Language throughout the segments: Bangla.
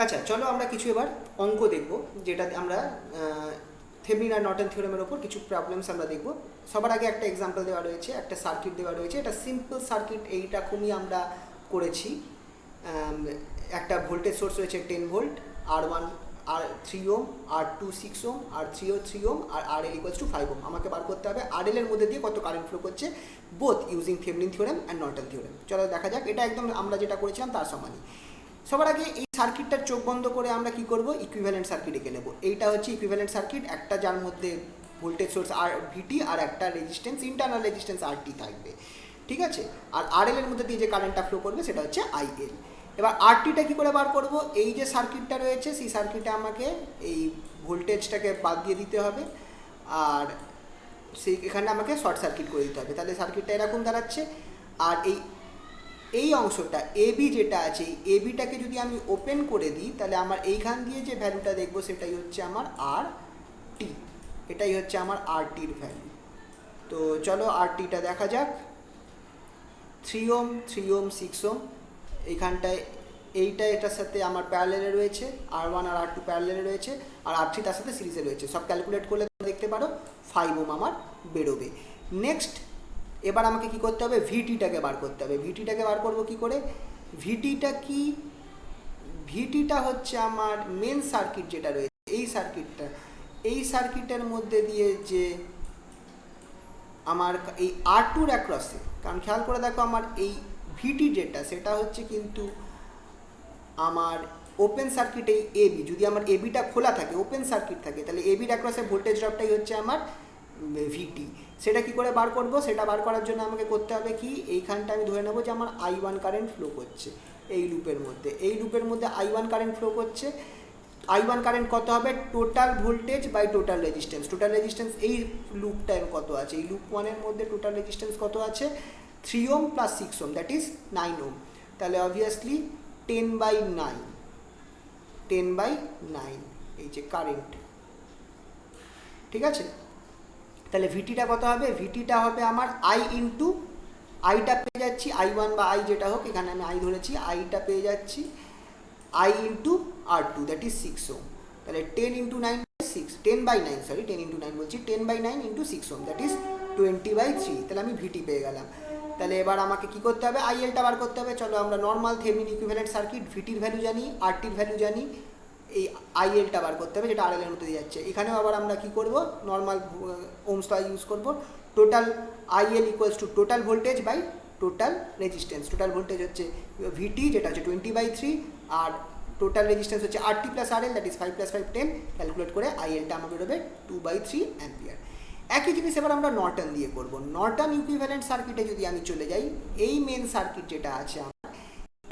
আচ্ছা, চলো আমরা কিছু এবার অঙ্ক দেখব, যেটা আমরা থেভেনিন আর নর্টন থিওরেমের ওপর কিছু প্রবলেমস আমরা দেখব। সবার আগে একটা এক্সাম্পল দেওয়া রয়েছে, একটা সার্কিট দেওয়া রয়েছে। এটা সিম্পল সার্কিট, এইরকমই আমরা করেছি। একটা ভোল্টেজ সোর্স রয়েছে 10 ভোল্ট, R1 আর 3 ওম, R2 6 ওম, আর 3 ওম, আর RL ইকুয়ালস টু 5 ওম। আমাকে বার করতে হবে RL এর মধ্যে দিয়ে কত কারেন্ট ফ্লো করছে, both using Thevenin theorem and Norton theorem. চলো দেখা যাক। এটা একদম আমরা যেটা করেছিলাম তার সমানই। সবার আগে এই সার্কিটটার চোখ বন্ধ করে আমরা কি করব, ইকুইভ্যালেন্ট সার্কিট এঁকে নেব। এইটা হচ্ছে ইকুইভ্যালেন্ট সার্কিট, একটা যার মধ্যে ভোল্টেজ সোর্স আর ভিটি আর একটা রেজিস্ট্যান্স, ইন্টারনাল রেজিস্ট্যান্স আরটি থাকবে, ঠিক আছে। আর আরএল এর মধ্যে দিয়ে যে কারেন্টটা ফ্লো করবে সেটা হচ্ছে আইএল। এবার আরটিটা কী করে বার করব, এই যে সার্কিটটা রয়েছে সেই সার্কিটে আমাকে এই ভোল্টেজটাকে বাদ দিয়ে দিতে হবে, আর সেই এখানে আমাকে শর্ট সার্কিট করে দিতে হবে। তাহলে সার্কিটটা এরকম দাঁড়াচ্ছে। আর এই অংশটা এবি যেটা আছে, এই এবিটাকে যদি আমি ওপেন করে দিই, তাহলে আমার এইখান দিয়ে যে ভ্যালুটা দেখবো সেটাই হচ্ছে আমার আর টি, এটাই হচ্ছে আমার আর টির ভ্যালু। তো চলো আর টিটা দেখা যাক। 3 ওম, 3 ওম, 6 ওম, এইখানটায় এইটা এটার সাথে আমার প্যারালেলে রয়েছে, R1 আর R2 প্যারালেলে রয়েছে, আর R3 তার সাথে সিরিজে রয়েছে। সব ক্যালকুলেট করলে দেখতে পারো 5 ওম আমার বেরোবে। নেক্সট এবার আমাকে কি করতে হবে, ভিটিটাকে বার করতে হবে। ভিটিটাকে বার করবো কি করে, ভিটিটা কি, ভিটিটা হচ্ছে আমার মেন সার্কিট যেটা রয়েছে, এই সার্কিটের মধ্যে দিয়ে যে আমার এই R2-র অ্যাক্রসে, কারণ খেয়াল করে দেখো আমার এই ভিটি যেটা সেটা হচ্ছে কিন্তু আমার ওপেন সার্কিট। এই এবি যদি আমার এবিটা খোলা থাকে, ওপেন সার্কিট থাকে, তাহলে এবির অ্যাক্রসে ভোল্টেজ ড্রপটাই হচ্ছে আমার ভিটি। সেটা কি করে বার করব, সেটা বার করার জন্য আমাকে করতে হবে কি, এইখানটা আমি ধরে নেবো যে আমার I1 কারেন্ট ফ্লো করছে এই লুপের মধ্যে, এই লুপের মধ্যে I1 কারেন্ট ফ্লো করছে। I1 কারেন্ট কত হবে, total voltage by total resistance. Total resistance এই লুপটায় কত আছে, এই লুপ 1-এর মধ্যে টোটাল রেজিস্ট্যান্স কত আছে, 3 ওম প্লাস 6 ওম, দ্যাট ইজ 9 ওম। তাহলে অবভিয়াসলি 10/9, 10/9 এই যে কারেন্ট, ঠিক আছে। তাহলে ভিটিটা কত হবে, ভিটিটা হবে আমার আই ইন্টু, আইটা পেয়ে যাচ্ছি I1 বা আই যেটা হোক, এখানে আমি আই ধরেছি, আইটা পেয়ে যাচ্ছি I into R2, that is 6 ওম। তাহলে 10 ইন্টু 9 6, 10/9, সরি 10 ইন্টু 9 বলছি, 10/9 ইন্টু 6 ওম, দ্যাট ইজ 20/3। তাহলে আমি ভিটি পেয়ে গেলাম। তাহলে এবার আমাকে কি করতে হবে, আইএলটা বার করতে হবে। চলো আমরা নর্মাল থেভেনিন ইকুইভ্যালেন্ট সার্কিট, ভিটির ভ্যালু জানি, আরটির ভ্যালু জানি, এই আইএলটা বার করতে হবে যেটা আরএল এর মধ্যে দিয়ে যাচ্ছে। এখানেও আবার আমরা কি করব, নর্মাল ওমস ল ইউজ করব। Total IL equals to total voltage by total resistance. Total voltage হচ্ছে ভিটি যেটা হচ্ছে 20/3, আর টোটাল রেজিস্ট্যান্স হচ্ছে RT plus RL, that is 5 + 5 10। Calculate করে আইএলটা আমার বেরোবে 2/3 অ্যাম্পিয়ার। একই জিনিস এবার আমরা নর্টন দিয়ে করব। নর্টন ইকুইভ্যালেন্ট সার্কিটে যদি আমি চলে যাই, এই মেন সার্কিট যেটা আছে আমার,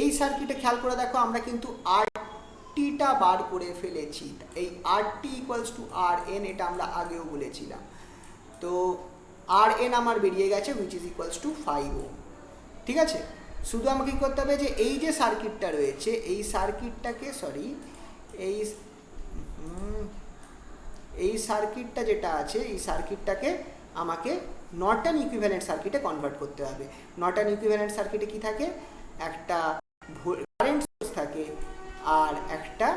এই সার্কিটে খেয়াল করে দেখো আমরা কিন্তু আরটিটা বার করে ফেলেছি। এই RT equals to R N, এটা আমরা আগেও বলেছিলাম। তো আর এন আমার বেরিয়ে গেছে, উইচ ইজ ইকুয়ালস টু 5 ওম, ঠিক আছে। শুধু আমাকে কী করতে হবে, যে এই যে সার্কিটটা রয়েছে এই সার্কিটটাকে, সরি এই সার্কিটটা যেটা আছে এই সার্কিটটাকে আমাকে নর্টন ইকুইভ্যালেন্ট সার্কিটে কনভার্ট করতে হবে। নর্টন ইকুইভ্যালেন্ট সার্কিটে কি থাকে, একটা কারেন্ট সোর্স থাকে আর একটা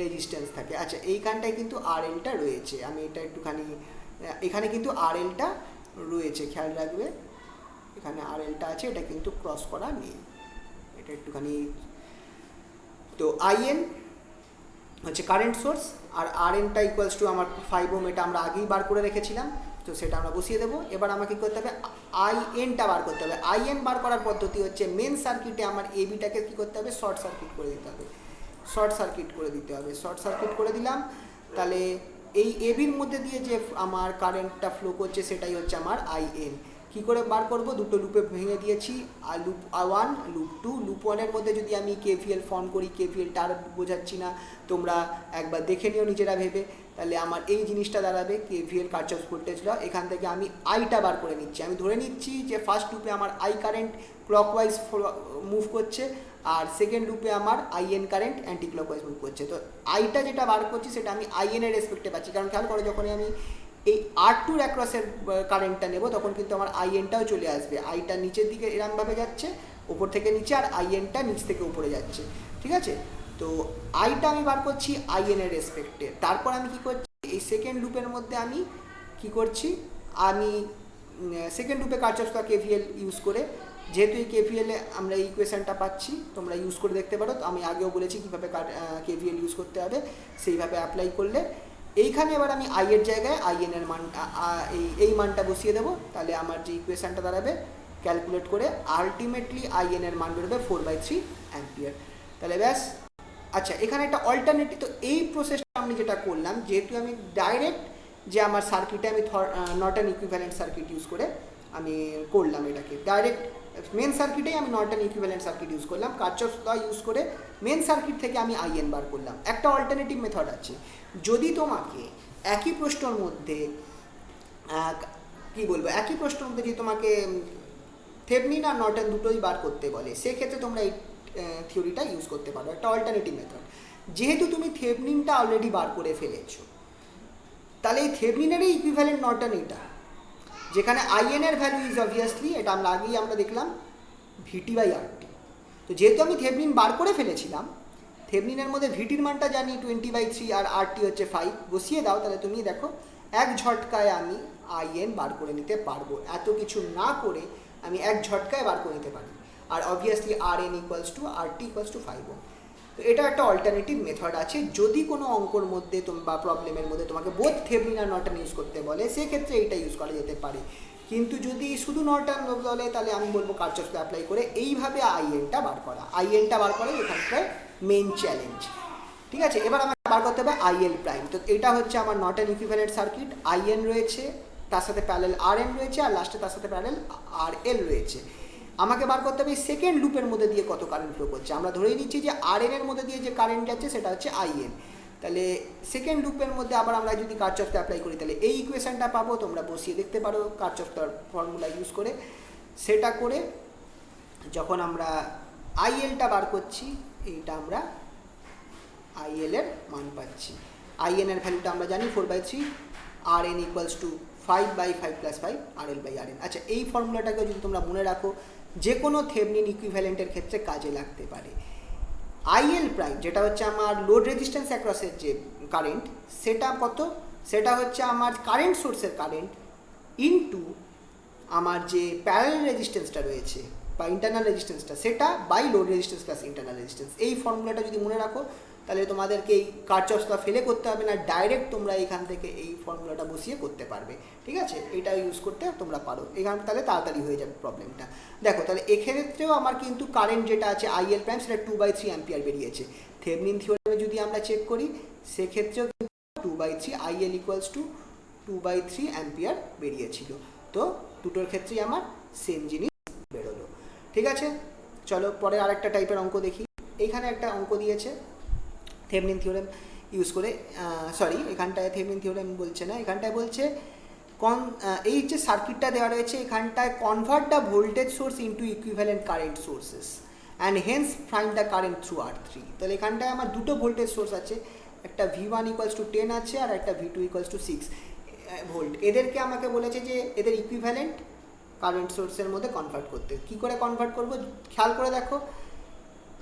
রেজিস্ট্যান্স থাকে। আচ্ছা, এইখানটায় কিন্তু আরএলটা রয়েছে, আমি এটা একটুখানি, এখানে কিন্তু আরএলটা রয়েছে, খেয়াল রাখবে এখানে আরএলটা আছে, এটা কিন্তু ক্রস করা নেই, এটা একটুখানি। তো আইএন হচ্ছে কারেন্ট সোর্স, আর আরএনটা ইকুয়ালস টু আমার 5 ওম, এটা আমরা আগেই বার করে রেখেছিলাম, তো সেটা আমরা বসিয়ে দেবো। এবার আমাকে কী করতে হবে, আইএনটা বার করতে হবে। আইএন বার করার পদ্ধতি হচ্ছে মেন সার্কিটে আমার এবিটাকে কী করতে হবে, শর্ট সার্কিট করে দিতে হবে, শর্ট সার্কিট করে দিতে হবে। শর্ট সার্কিট করে দিলাম, তাহলে এই এবির মধ্যে দিয়ে যে আমার কারেন্টটা ফ্লো করছে সেটাই হচ্ছে আমার আইএন। কী করে বার করব, দুটো লুপে ভেঙে দিয়েছি, আর লুপ 1, লুপ 2। লুপ 1-এর মধ্যে যদি আমি কেভিএল ফর্ম করি, কেভিএলটা আর বোঝাচ্ছি না, তোমরা একবার দেখে নিও নিজেরা ভেবে। তাহলে আমার এই জিনিসটা দাঁড়াবে কেভিএল, কারশফস ভোল্টেজ ল। এখান থেকে আমি আইটা বার করে নিচ্ছি। আমি ধরে নিচ্ছি যে ফার্স্ট লুপে আমার আই কারেন্ট ক্লকওয়াইজ মুভ করছে, আর সেকেন্ড লুপে আমার in current anti clockwise move করছে। তো আইটা যেটা বার করছি সেটা আমি আইএনের রেসপেক্টে পাচ্ছি, কারণ খেয়াল করো যখনই আমি এই R2-র অ্যাক্রসের কারেন্টটা নেব তখন কিন্তু আমার আইএনটাও চলে আসবে। আইটা নিচের দিকে এরমভাবে যাচ্ছে, ওপর থেকে নিচে, আর আইএনটা নিচ থেকে উপরে যাচ্ছে, ঠিক আছে। তো আইটা আমি বার করছি আইএন এর রেসপেক্টে, তারপর আমি কি করছি এই সেকেন্ড লুপের মধ্যে আমি কি করছি, আমি সেকেন্ড লুপে কারচফস ল কেভিএল ইউজ করে, যেহেতু এই কেভিএলে আমরা এই ইকুয়েশনটা পাচ্ছি, তোমরা ইউজ করে দেখতে পারো। তো আমি আগেও বলেছি কীভাবে কেভিএল ইউজ করতে হবে, সেইভাবে অ্যাপ্লাই করলে এইখানে এবার আমি আই এর জায়গায় আইএন এর মান এই মানটা বসিয়ে দেবো, তাহলে আমার যে ইকুয়েশনটা দাঁড়াবে ক্যালকুলেট করে আলটিমেটলি আইএন এর মান বেরোবে 4/3 অ্যাম্পিয়ার। তাহলে ব্যাস। আচ্ছা, এখানে একটা অল্টারনেটিভ, তো এই প্রসেসটা আমি যেটা করলাম, যেহেতু আমি ডাইরেক্ট যে আমার সার্কিটে আমি নর্টন ইকুইভ্যালেন্ট সার্কিট ইউজ করে আমি করলাম এটাকে ডাইরেক্ট মেন সার্কিটেই আমি নর্টন ইকুইভ্যালেন্ট সার্কিট ইউজ করলাম, কারচফস ল ইউজ করে মেন সার্কিট থেকে আমি আইএন বার করলাম। একটা অল্টারনেটিভ মেথড আছে, যদি তোমাকে একই প্রশ্নের মধ্যে একই প্রশ্নের মধ্যে যদি তোমাকে থেভনিন আর নর্টন দুটোই বার করতে বলে, সেক্ষেত্রে তোমরা এই থিওরিটা ইউজ করতে পারো, একটা অল্টারনেটিভ মেথড। যেহেতু তুমি থেভনিনটা অলরেডি বার করে ফেলেছো, তাহলে এই থেভনিনেরই ইকুইভ্যালেন্ট নর্টন এটা, যেখানে আইএন এর ভ্যালু ইজ অবভিয়াসলি, এটা আগেই আমরা দেখলাম VT/RT। তো যেহেতু আমি থেভনিন বার করে ফেলেছিলাম, থেভনিনের মধ্যে ভিটির মানটা জানি 20/3 আর RT হচ্ছে 5, বসিয়ে দাও, তাহলে তুমি দেখো এক ঝটকায় আমি আইএন বার করে নিতে পারবো, এত কিছু না করে আমি এক ঝটকায় বার করে নিতে পারি। আর অবভিয়াসলি RN = RT = 5 Ω। তো এটা একটা অল্টারনেটিভ মেথড আছে, যদি কোনো অঙ্কর মধ্যে বা প্রবলেমের মধ্যে তোমাকে বোথ থেভনিন আর নর্টন ইউজ করতে বলে, সেক্ষেত্রে এইটা ইউজ করা যেতে পারে। কিন্তু যদি শুধু নর্টন বলে, তাহলে আমি বলবো কারচফস ল অ্যাপ্লাই করে এইভাবে আইএনটা বার করা, এখানকার মেইন চ্যালেঞ্জ। ঠিক আছে, এবার আমাকে বার করতে হবে আইএল প্রাইম। তো এটা হচ্ছে আমার নর্টন ইকুইভ্যালেন্ট সার্কিট, আইএন রয়েছে, তার সাথে প্যারালাল RN রয়েছে, আর লাস্টে তার সাথে প্যারালাল RL রয়েছে। আমাকে বার করতে হবে সেকেন্ড লুপের মধ্যে দিয়ে কত কারেন্ট ফ্লো করছে। আমরা ধরেই নিচ্ছি যে RN এর মধ্যে দিয়ে যে কারেন্ট যাচ্ছে সেটা হচ্ছে আইএন। তাহলে সেকেন্ড লুপের মধ্যে আবার আমরা যদি কারচফস ল অ্যাপ্লাই করি, তাহলে এই ইকুয়েশনটা পাবো, তোমরা বসিয়ে দেখতে পারো কারচফস ল ফর্মুলা ইউজ করে। সেটা করে যখন আমরা আইএলটা বার করছি, এইটা আমরা আইএল এর মান পাচ্ছি। আইএন এর ভ্যালুটা আমরা জানি 4/3, RN = 5/5 + 5 RL/RN। আচ্ছা, এই ফর্মুলাটাকে যদি তোমরা মনে রাখো, যে কোনো থেভনিন ইকুইভ্যালেন্টের ক্ষেত্রে কাজে লাগতে পারে। আইএল প্রাইম যেটা হচ্ছে আমার লোড রেজিস্ট্যান্স অ্যাক্রসের যে কারেন্ট, সেটা কত, সেটা হচ্ছে আমার কারেন্ট সোর্সের কারেন্ট ইনটু আমার যে প্যারালাল রেজিস্ট্যান্সটা রয়েছে বা ইন্টারনাল রেজিস্ট্যান্সটা, সেটা by load resistance plus internal resistance. এই ফর্মুলাটা যদি মনে রাখো, তাহলে তোমাদেরকে এই কারচফস ল ফেলে করতে হবে না, ডাইরেক্ট তোমরা এখান থেকে এই ফর্মুলাটা বসিয়ে করতে পারবে। ঠিক আছে, এটা ইউজ করতে তোমরা পারো, এখানে তাহলে তাড়াতাড়ি হয়ে যাবে প্রবলেমটা। দেখো, তাহলে এক্ষেত্রেও আমার কিন্তু কারেন্ট যেটা আছে আইএল প্রাইম, সেটা 2/3 অ্যাম্পিয়ার বেরিয়েছে। থেভনিন থিওরেমে যদি আমরা চেক করি, সেক্ষেত্রেও 2/3 আইএল = 2/3 অ্যাম্পিয়ার বেরিয়েছিল। তো দুটোর ক্ষেত্রেই আমার সেম জিনিস বেরোলো। ঠিক আছে, চলো পরে আরেকটা টাইপের অঙ্ক দেখি। এইখানে একটা অঙ্ক দিয়েছে থেভনিন থিওরেম ইউজ করে, এখানটায় থেভনিন থিওরেম বলছে না, এখানটায় বলছে এই যে সার্কিটটা দেওয়া রয়েছে, এখানটায় convert the voltage source into equivalent current sources and hence find the current through R3। তাহলে এখানটায় আমার দুটো ভোল্টেজ সোর্স আছে, একটা V1 = 10 আছে, আর একটা V2 = 6 ভোল্ট। এদেরকে আমাকে বলেছে যে এদের ইকুইভ্যালেন্ট কারেন্ট সোর্সের মধ্যে কনভার্ট করতে। কী করে কনভার্ট করব, খেয়াল করে দেখো,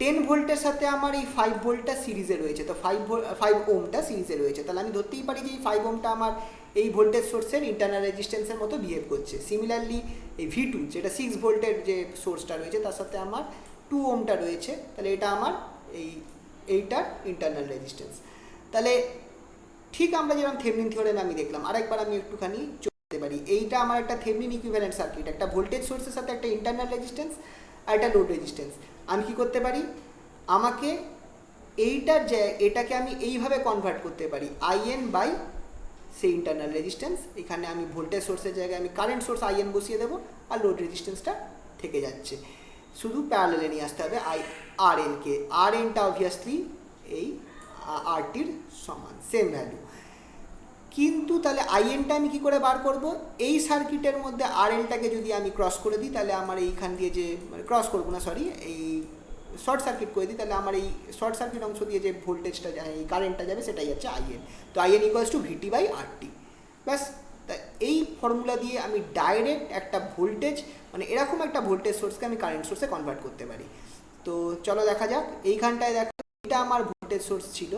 10 ভোল্টের সাথে আমার এই 5 ভোল্টটা সিরিজে রয়েছে, তো 5 ওহমটা সিরিজে রয়েছে, তাহলে আমি ধরতেই পারি যে এই 5 ওহমটা আমার এই ভোল্টেজ সোর্সের ইন্টারনাল রেজিস্ট্যান্সের মতো বিহেভ করছে। সিমিলারলি এই V2 যেটা 6 ভোল্টের যে সোর্সটা রয়েছে, তার সাথে আমার 2 ওহমটা রয়েছে, তাহলে এটা আমার এইটার ইন্টারনাল রেজিস্ট্যান্স। তাহলে ঠিক আমরা যেরকম থেভনিন থিওরেমে আমি দেখলাম, আরেকবার আমি একটুখানি চলতে পারি। এইটা আমার একটা থেভনিন ইকুইভ্যালেন্ট সার্কিট, একটা ভোল্টেজ সোর্সের সাথে একটা ইন্টারনাল রেজিস্ট্যান্স আর একটা লোড রেজিস্ট্যান্স। আমি কী করতে পারি, আমাকে এটাকে আমি এইভাবে কনভার্ট করতে পারি, IN/, সেই ইন্টারনাল রেজিস্ট্যান্স। এখানে আমি ভোল্টেজ সোর্সের জায়গায় আমি কারেন্ট সোর্স IN বসিয়ে দেবো, আর লোড রেজিস্ট্যান্সটা থেকে যাচ্ছে। শুধু প্যারালালে নিয়ে আসতে হবে RN-কে। RN-টা অবভিয়াসলি এই RT-র সমান, সেম ভ্যালু। কিন্তু তাহলে IN-টা আমি কী করে বার করব, এই সার্কিটের মধ্যে RL-টাকে যদি আমি ক্রস করে দিই, তাহলে আমার এইখান দিয়ে যে ক্রস করবো না, এই শর্ট সার্কিট করে দিই, তাহলে আমার এই শর্ট সার্কিট অংশ দিয়ে যে ভোল্টেজটা এই কারেন্টটা যাবে, সেটাই হচ্ছে IN। তো IN = VT/RT। ব্যাস, তা এই ফর্মুলা দিয়ে আমি ডাইরেক্ট একটা ভোল্টেজ, এরকম একটা ভোল্টেজ সোর্সকে আমি কারেন্ট সোর্সে কনভার্ট করতে পারি। তো চলো দেখা যাক, এইখানটায় দেখো এটা আমার ভোল্টেজ সোর্স ছিল,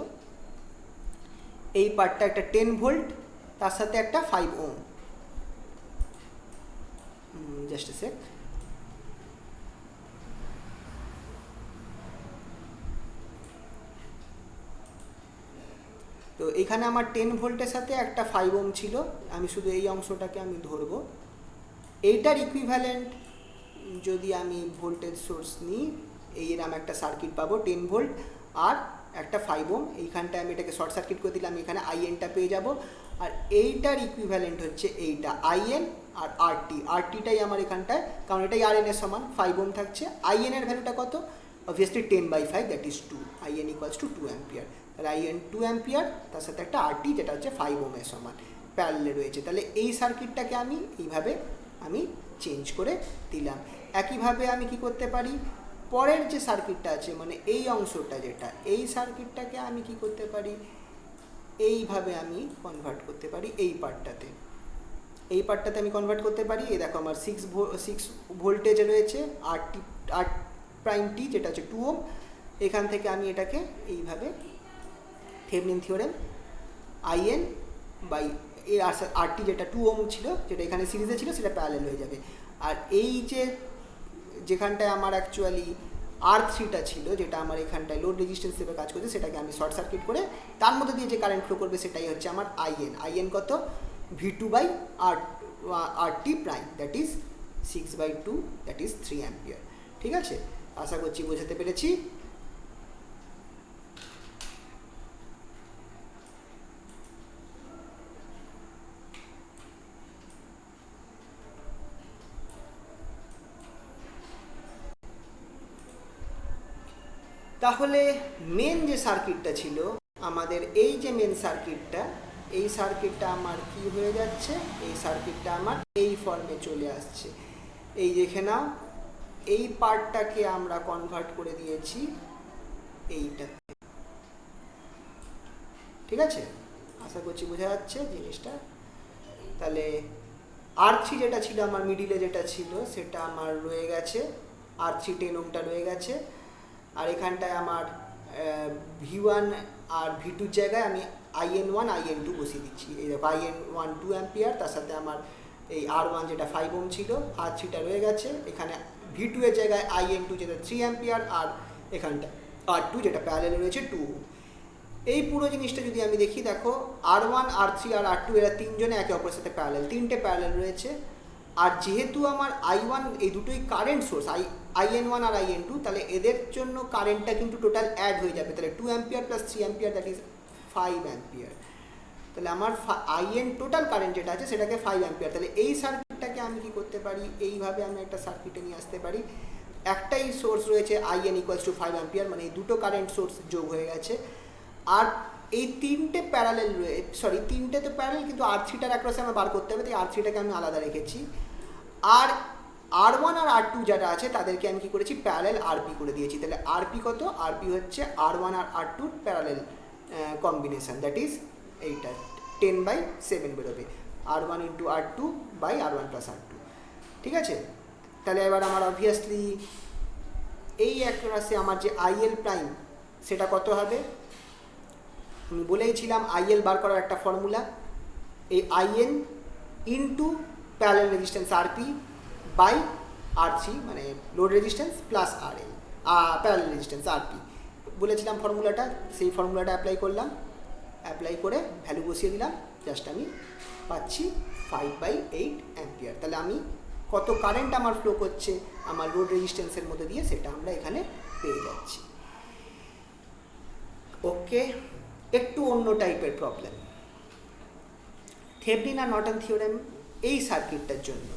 এই পার্টটা একটা 10 ভোল্ট, তার সাথে একটা 5 ওহম। জাস্ট এ সেক। তো এখানে আমার 10 ভোল্টের সাথে একটা 5 ওহম ছিল, আমি শুধু এই অংশটাকে আমি ধরবো। এইটার ইকুইভ্যালেন্ট যদি আমি ভোল্টেজ সোর্স নিই, এইরকম একটা সার্কিট পাবো 10 ভোল্ট আর একটা 5 ওহম। এইখানটায় আমি এটাকে শর্ট সার্কিট করে দিলাম, এখানে আইএনটা পেয়ে যাব। আর এইটার ইকুইভ্যালেন্ট হচ্ছে এইটা আইএন আর আরটিটাই আমার এখানটায়, কারণ এটাই আরএন এর সমান, 5 ওহম থাকছে। আইএন এর ভ্যালুটা কত? Obviously 10/5, that is 2। In equals to 2 ampere. তাহলে আইএন 2 অ্যাম্পিয়ার, তার সাথে একটা আরটি যেটা হচ্ছে 5 ওহমের সমান, প্যারালালে রয়েছে। তাহলে এই সার্কিটটাকে আমি এইভাবে আমি চেঞ্জ করে দিলাম। একইভাবে আমি কি করতে পারি, পরের যে সার্কিটটা আছে মানে এই অংশটা যেটা, এই সার্কিটটাকে আমি কি করতে পারি, এইভাবে আমি কনভার্ট করতে পারি। এই পার্টটাতে আমি কনভার্ট করতে পারি। এই দেখো আমার 6 ভোল্টেজ রয়েছে, আর প্রাইমটি যেটা হচ্ছে 2 ওহম। এখান থেকে আমি এটাকে এইভাবে থেভেনিন থিওরেম আইএন বাই এই আরটি যেটা 2 ওহম ছিল, যেটা এখানে সিরিজে ছিল, সেটা প্যারালাল হয়ে যাবে। আর এই যে যেখানটায় আমার অ্যাকচুয়ালি R3টা ছিল, যেটা আমার এখানটায় লোড রেজিস্ট্যান্স হিসেবে কাজ করছে, সেটাকে আমি শর্ট সার্কিট করে তার মধ্যে দিয়ে যে কারেন্ট ফ্লো করবে সেটাই হচ্ছে আমার আইএন কত, V2/RT prime, that is 6/2, that is 3 ampere. ঠিক আছে, আশা করছি বোঝাতে পেরেছি। তাহলে মেন যে সার্কিটটা ছিল আমাদের, এই যে মেন সার্কিটটা, এই সার্কিটটা আমার কি হয়ে যাচ্ছে, এই সার্কিটটা আমার এই ফর্মে চলে আসছে। এই দেখে নাও, এই পার্টটাকে আমরা কনভার্ট করে দিয়েছি এইটাতে। ঠিক আছে, আশা করছি বোঝা যাচ্ছে জিনিসটা। তাহলে R3 যেটা ছিল আমার মিডিলে, যেটা ছিল সেটা আমার রয়ে গেছে, R3 10 ওহমটা রয়ে গেছে। আর এখানটায় আমার V1 আর V2 জায়গায় আমি IN1 IN2 বসিয়ে দিচ্ছি। এই দেখো IN1 2 অ্যাম্পিয়ার, তার সাথে আমার এই R1 যেটা 5 ওহম ছিল, R3টা রয়ে গেছে। এখানে V2 এর জায়গায় IN2 যেটা 3 অ্যাম্পিয়ার, আর এখানটা R2 যেটা প্যারালালে রয়েছে 2 ওহম। এই পুরো জিনিসটা যদি আমি দেখি, দেখো R1 R3 আর R2 এরা তিনজনে একে অপরের সাথে প্যারালাল, তিনটে প্যারালাল রয়েছে। আর যেহেতু আমার I1 এই দুটোই কারেন্ট সোর্স, IN1 আর IN2, তাহলে এদের জন্য কারেন্টটা কিন্তু টোটাল অ্যাড হয়ে যাবে। তাহলে 2 ampere plus 3 ampere, that is 5 ampere. তাহলে আমার IN টোটাল কারেন্ট যেটা আছে সেটাকে 5 অ্যাম্পিয়ার। তাহলে এই সার্কিটটাকে আমি কি করতে পারি, এইভাবে আমি একটা সার্কিটে নিয়ে আসতে পারি। একটাই সোর্স রয়েছে IN ইকুয়ালস টু 5 অ্যাম্পিয়ার, মানে এই দুটো কারেন্ট সোর্স যোগ হয়ে গেছে। আর এই তিনটে প্যারালাল রয়েছে, তিনটে তো প্যারালাল, কিন্তু R3টার অ্যাক্রসে আমার বার করতে হবে, তাই R3টাকে আমি আলাদা রেখেছি। আর R1 আর R2 যারা আছে তাদেরকে আমি কি করেছি, প্যারালাল RP করে দিয়েছি। তাহলে RP কত, RP হচ্ছে R1 আর R2 parallel combination, that is এইটা 10/7 বেরোবে, R1 into R2 by R1 plus R2। ঠিক আছে, তাহলে এবার আমার অবভিয়াসলি এই অ্যাক্রসে আমার যে IL প্রাইম সেটা কত হবে, আমি বলেইছিলাম IL বার করার একটা ফর্মুলা, এই IN into parallel resistance RP by R3, মানে load resistance plus RL, parallel resistance RP বলেছিলাম ফর্মুলাটা। সেই ফর্মুলাটা অ্যাপ্লাই করলাম, অ্যাপ্লাই করে ভ্যালু বসিয়ে দিলাম, জাস্ট আমি পাচ্ছি 5/8 অ্যাম্পিয়ার। তাহলে আমি কত কারেন্ট আমার ফ্লো করছে আমার লোড রেজিস্ট্যান্সের মধ্যে দিয়ে, সেটা আমরা এখানে পেয়ে যাচ্ছি। ওকে, একটু অন্য টাইপের প্রবলেম। থেভেনিন আর নর্টন থিওরেম এই সার্কিটটার জন্য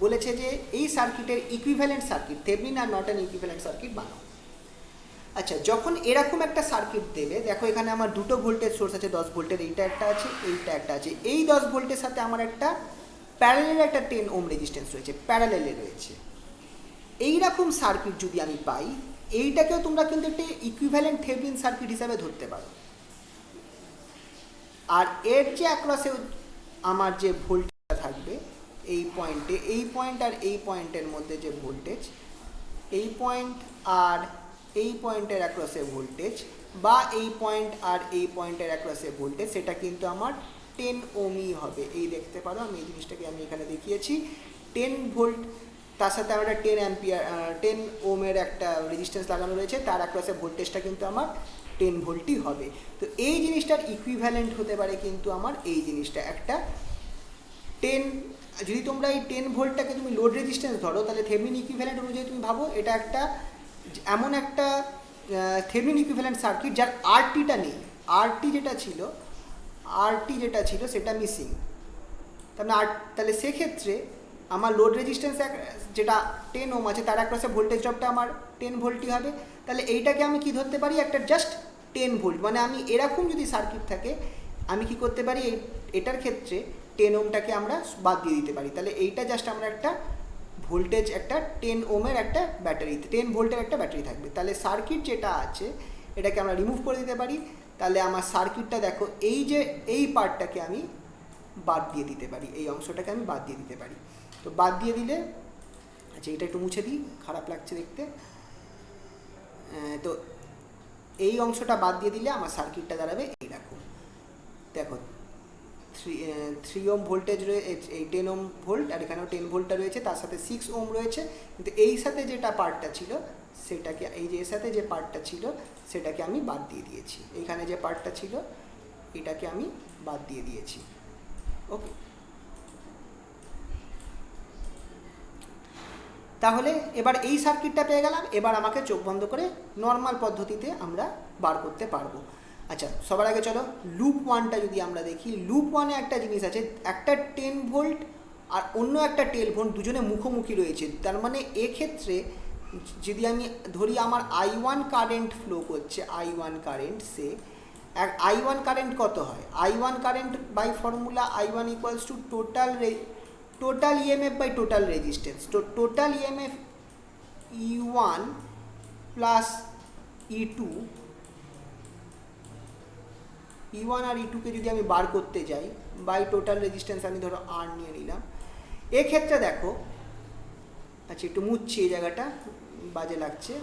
বলেছে যে এই সার্কিটের ইকুইভ্যালেন্ট সার্কিট, থেভেনিন আর নর্টন ইকুইভ্যালেন্ট সার্কিট বানাও। আচ্ছা, যখন এরকম একটা সার্কিট দেবে, দেখো এখানে আমার দুটো ভোল্টেজ সোর্স আছে 10 ভোল্টের, এইটা একটা আছে, এইটা একটা আছে। এই 10 ভোল্টের সাথে আমার একটা প্যারালালে একটা 10 ওহম রেজিস্ট্যান্স রয়েছে, প্যারালালে রয়েছে। এইরকম সার্কিট যদি আমি পাই, এইটাকেও তোমরা কিন্তু একটা ইকুইভ্যালেন্ট থেভেনিন সার্কিট হিসাবে ধরতে পারো। আর এর যে অ্যাক্রসে আমার যে ভোল্টেজটা থাকবে এই পয়েন্টে, এই পয়েন্ট আর এই পয়েন্টের মধ্যে যে ভোল্টেজ, এই পয়েন্ট আর এই পয়েন্টের অ্যাক্রসে ভোল্টেজ বা এই পয়েন্ট আর এই পয়েন্টের অ্যাক্রসে ভোল্টেজ সেটা কিন্তু আমার 10 ওমই হবে। এই দেখতে পারো আমি এই জিনিসটাকে আমি এখানে দেখিয়েছি 10 ভোল্ট, তার সাথে আমার একটা 10 অ্যাম্পিয়ার 10 ওমের একটা রেজিস্ট্যান্স লাগানো রয়েছে, তার অ্যাক্রসে ভোল্টেজটা কিন্তু আমার 10 ভোল্টই হবে। তো এই জিনিসটার ইকুইভ্যালেন্ট হতে পারে কিন্তু আমার এই জিনিসটা একটা 10, যদি তোমরা এই 10 ভোল্টটাকে তুমি লোড রেজিস্ট্যান্স ধরো তাহলে থেভনিন ইকুইভ্যালেন্ট অনুযায়ী তুমি ভাবো এটা একটা এমন একটা থেভনিন ইকুইভ্যালেন্ট সার্কিট যার আরটিটা নেই, আরটি যেটা ছিল সেটা মিসিং। তাহলে সেক্ষেত্রে আমার লোড রেজিস্ট্যান্স যেটা 10 ওম আছে তার অ্যাক্রসে ভোল্টেজ ড্রপটা আমার 10 ভোল্টই হবে। তাহলে এইটাকে আমি কি ধরতে পারি, একটা জাস্ট 10 ভোল্ট, মানে আমি এরকম যদি সার্কিট থাকে আমি কি করতে পারি এটার ক্ষেত্রে 10 ওমটাকে আমরা বাদ দিয়ে দিতে পারি। তাহলে এইটা জাস্ট আমরা একটা ভোল্টেজ একটা 10 ওমের একটা ব্যাটারি 10 ভোল্টের একটা ব্যাটারি থাকবে। তাহলে সার্কিট যেটা আছে এটাকে আমরা রিমুভ করে দিতে পারি। তাহলে আমার সার্কিটটা দেখো এই যে এই পার্টটাকে আমি বাদ দিয়ে দিতে পারি, এই অংশটাকে আমি বাদ দিয়ে দিতে পারি। তো বাদ দিয়ে দিলে, আচ্ছা এটা একটু মুছে দিই, খারাপ লাগছে দেখতে। তো এই অংশটা বাদ দিয়ে দিলে আমার সার্কিটটা দাঁড়াবে এইরকম। দেখো 3 ওম ভোল্টেজ রয়েছে, এই 10 ওম ভোল্ট, আর এখানেও 10 ভোল্টটা রয়েছে, তার সাথে 6 ওম রয়েছে। কিন্তু এই সাথে যেটা পার্টটা ছিল সেটাকে, এই যে এর সাথে যে পার্টটা ছিল সেটাকে আমি বাদ দিয়ে দিয়েছি। এইখানে যে পার্টটা ছিল এটাকে আমি বাদ দিয়ে দিয়েছি। ওকে, তাহলে এবার এই সার্কিটটা পেয়ে গেলাম। এবার আমাকে চোখ বন্ধ করে নর্মাল পদ্ধতিতে আমরা বার করতে পারবো। আচ্ছা, সবার আগে চলো লুপ 1টা যদি আমরা দেখি। লুপ 1-এ একটা জিনিস আছে, একটা 10 ভোল্ট আর অন্য একটা 10 ভোল্ট দুজনে মুখোমুখি রয়েছে। তার মানে এক্ষেত্রে যদি আমি ধরি আমার I1 কারেন্ট ফ্লো করছে, I1 কারেন্ট, সে I1 কারেন্ট কত হয়, I1 current by formula I1 equals to total EMF by total resistance. তো total EMF E1 plus E2, E1 আর E2কে যদি আমি বার করতে যাই বাই টোটাল রেজিস্ট্যান্স, আমি ধরো R নিয়ে নিলাম। এক্ষেত্রে দেখো, আচ্ছা একটু মুছছি, এই জায়গাটা বাজে লাগছে।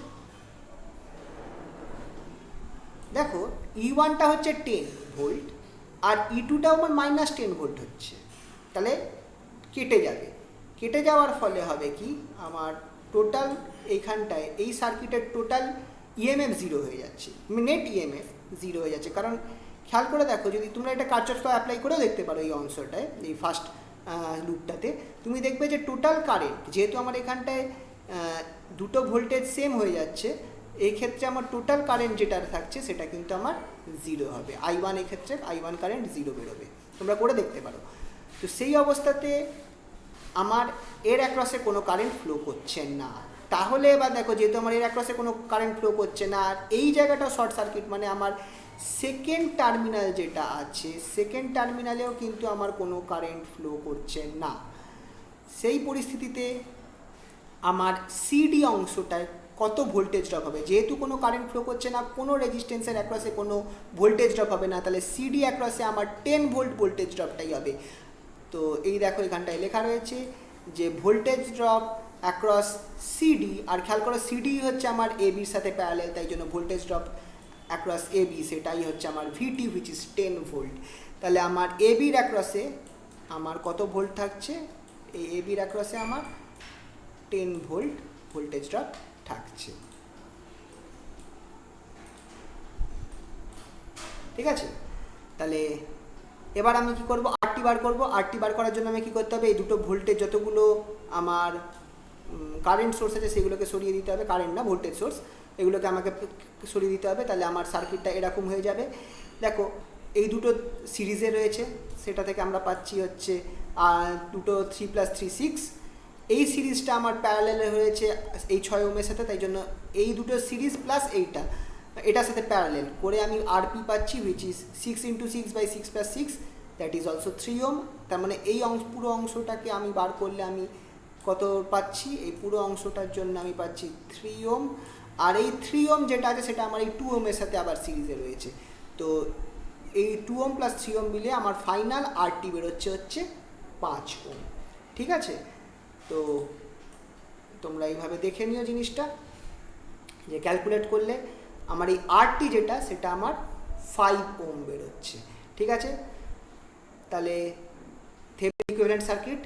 দেখো E1টা হচ্ছে 10 ভোল্ট আর E2টা আমার -10 ভোল্ট হচ্ছে। তাহলে কেটে যাওয়ার ফলে হবে কি, আমার টোটাল এইখানটায় এই সার্কিটের টোটাল ইএমএফ 0 হয়ে যাচ্ছে, নেট ইএমএফ 0 হয়ে যাচ্ছে। কারণ খেয়াল করে দেখো, যদি তোমরা এটা কারচফ ল অ্যাপ্লাই করেও দেখতে পারো এই অংশটায়, এই ফার্স্ট লুপটাতে তুমি দেখবে যে টোটাল কারেন্ট, যেহেতু আমার এখানটায় দুটো ভোল্টেজ সেম হয়ে যাচ্ছে, এই ক্ষেত্রে আমার টোটাল কারেন্ট যেটা থাকছে সেটা কিন্তু আমার 0 হবে। I1 এক্ষেত্রে I1 কারেন্ট 0 বেরোবে, তোমরা করে দেখতে পারো। তো সেই অবস্থাতে আমার এর অ্যাক্রসে কোনো কারেন্ট ফ্লো করছে না। তাহলে এবার দেখো, যেহেতু আমার এর অ্যাক্রসে কোনো কারেন্ট ফ্লো করছে না আর এই জায়গাটা শর্ট সার্কিট, মানে আমার সেকেন্ড টার্মিনাল যেটা আছে, সেকেন্ড টার্মিনালেও কিন্তু আমার কোনো কারেন্ট ফ্লো করছে না। সেই পরিস্থিতিতে আমার সিডি অংশটায় কত ভোল্টেজ ড্রপ হবে, যেহেতু কোনো কারেন্ট ফ্লো করছে না, কোনো রেজিস্ট্যান্সের অ্যাক্রসে কোনো ভোল্টেজ ড্রপ হবে না, তাহলে সিডি অ্যাক্রসে আমার 10 ভোল্ট ভোল্টেজ ড্রপটাই হবে। তো এই দেখো এখানটায় লেখা রয়েছে যে ভোল্টেজ ড্রপ অ্যাক্রস সিডি, আর খেয়াল করো সিডি হচ্ছে আমার এবির সাথে প্যারালেল, তাই জন্য ভোল্টেজ ড্রপ অ্যাক্রস এবি সেটাই হচ্ছে আমার ভিটি, হুইচ ইজ 10 ভোল্ট। তাহলে আমার এবির অ্যাক্রসে আমার কত ভোল্ট থাকছে, এই এবির অ্যাক্রসে আমার 10 ভোল্ট ভোল্টেজ ড্রপ থাকছে। ঠিক আছে, তাহলে এবার আমি কি করব, আরটি বার করব। আরটি বার করার জন্য আমি কি করতে হবে, এই দুটো ভোল্টেজ যতগুলো আমার কারেন্ট সোর্স আছে সেগুলোকে সরিয়ে দিতে হবে, কারেন্ট না ভোল্টেজ সোর্স, এগুলোকে আমাকে সরিয়ে দিতে হবে। তাহলে আমার সার্কিটটা এরকম হয়ে যাবে। দেখো এই দুটো সিরিজে রয়েছে, সেটা থেকে আমরা পাচ্ছি হচ্ছে দুটো 3 + 3 6। এই সিরিজটা আমার প্যারালেলে হয়েছে এই 6 ওমের সাথে, তাই জন্য এই দুটো সিরিজ প্লাস এটার সাথে প্যারালেল করে আমি আরপি পাচ্ছি, which is 6 × 6 / 6 + 6, that is also 3 ওম। তার মানে এই পুরো অংশটাকে আমি বার করলে আমি কত পাচ্ছি, এই পুরো অংশটার জন্য আমি পাচ্ছি 3 ওম। আর এই 3 ওম যেটা আছে সেটা আমার এই 2 ওমের সাথে আবার সিরিজে রয়েছে। তো এই 2 ওম + 3 ওম মিলে আমার ফাইনাল আরটি বেরোচ্ছে হচ্ছে 5 ওম। ঠিক আছে, তো তোমরা এইভাবে দেখে নিও জিনিসটা। যে ক্যালকুলেট করলে আমার এই আরটি যেটা সেটা আমার 5 ওম বেরোচ্ছে। ঠিক আছে, তাহলে থেভেনিন ইকুইভ্যালেন্ট সার্কিট,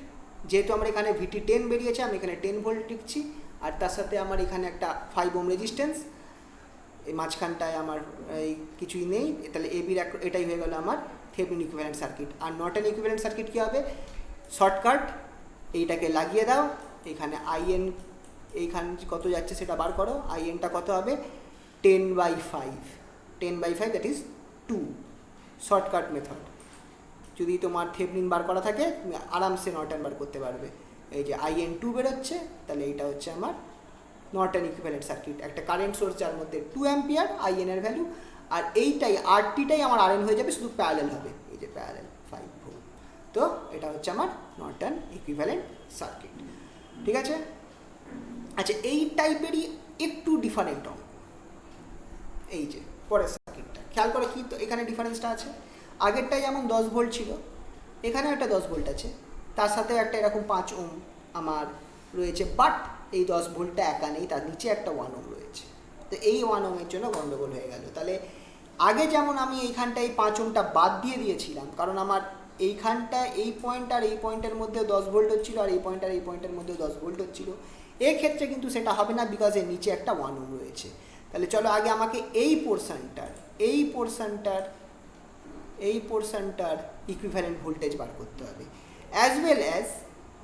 যেহেতু আমার এখানে ভিটি 10 বেরিয়েছে, আমি এখানে 10 ভোল্ট লিখছি, আর তার সাথে আমার এখানে একটা 5 ওম রেজিস্ট্যান্স, এই মাঝখানটায় আমার এই কিছুই নেই, তাহলে এবির এটাই হয়ে গেল আমার থেভেনিন ইকুইভ্যালেন্ট সার্কিট। আর নর্টন ইকুইভ্যালেন্ট সার্কিট কী হবে? শর্টকাট, এইটাকে লাগিয়ে দাও, এখানে আইএন এইখানে কত যাচ্ছে সেটা বার করো, আইএনটা কত হবে 10/5, 10/5 দ্যাট ইজ 2, শর্টকাট মেথড। যদি তোমার থেভেনিন বার করা থাকে তুমি আরামসে নর্টন বার করতে পারবে। এই যে আইএন 2 বেরোচ্ছে, তাহলে এইটা হচ্ছে আমার নর্টন ইকুইভ্যালেন্ট সার্কিট, একটা কারেন্ট সোর্স যার মধ্যে 2 অ্যাম্পিয়ার আইএন এর ভ্যালু, আর এইটাই আরটিটাই আমার আরএন হয়ে যাবে, শুধু প্যারালেল হবে, এই যে প্যারালেল 5 ভোল্ট। তো এটা হচ্ছে আমার নর্টন ইকুইভ্যালেন্ট সার্কিট। ঠিক আছে, আচ্ছা এই টাইপেরই একটু ডিফারেন্ট অঙ্ক, এই যে পরের সার্কিটটা খেয়াল করে কি তো এখানে ডিফারেন্সটা আছে, আগেরটাই যেমন 10 ভোল্ট ছিল, এখানেও একটা 10 ভোল্ট আছে, তার সাথে একটা এরকম 5 ওম আমার রয়েছে, বাট এই 10 ভোল্টটা একা নেই, তার নিচে একটা 1 ওম রয়েছে, তো এই 1 ওমের জন্য গন্ডগোল হয়ে গেল। তাহলে আগে যেমন আমি এইখানটায় 5 ওমটা বাদ দিয়ে দিয়েছিলাম, কারণ আমার এইখানটা এই পয়েন্ট আর এই পয়েন্টের মধ্যে 10 ভোল্ট হচ্ছিলো, আর এই পয়েন্ট আর এই পয়েন্টের মধ্যে 10 ভোল্ট হচ্ছিলো, এক্ষেত্রে কিন্তু সেটা হবে না, বিকজ এর নিচে একটা 1 ওম রয়েছে। তাহলে চলো আগে আমাকে এই পোর্শনটার ইকুইভ্যালেন্ট ভোল্টেজ বার করতে হবে, অ্যাজ ওয়েল অ্যাজ,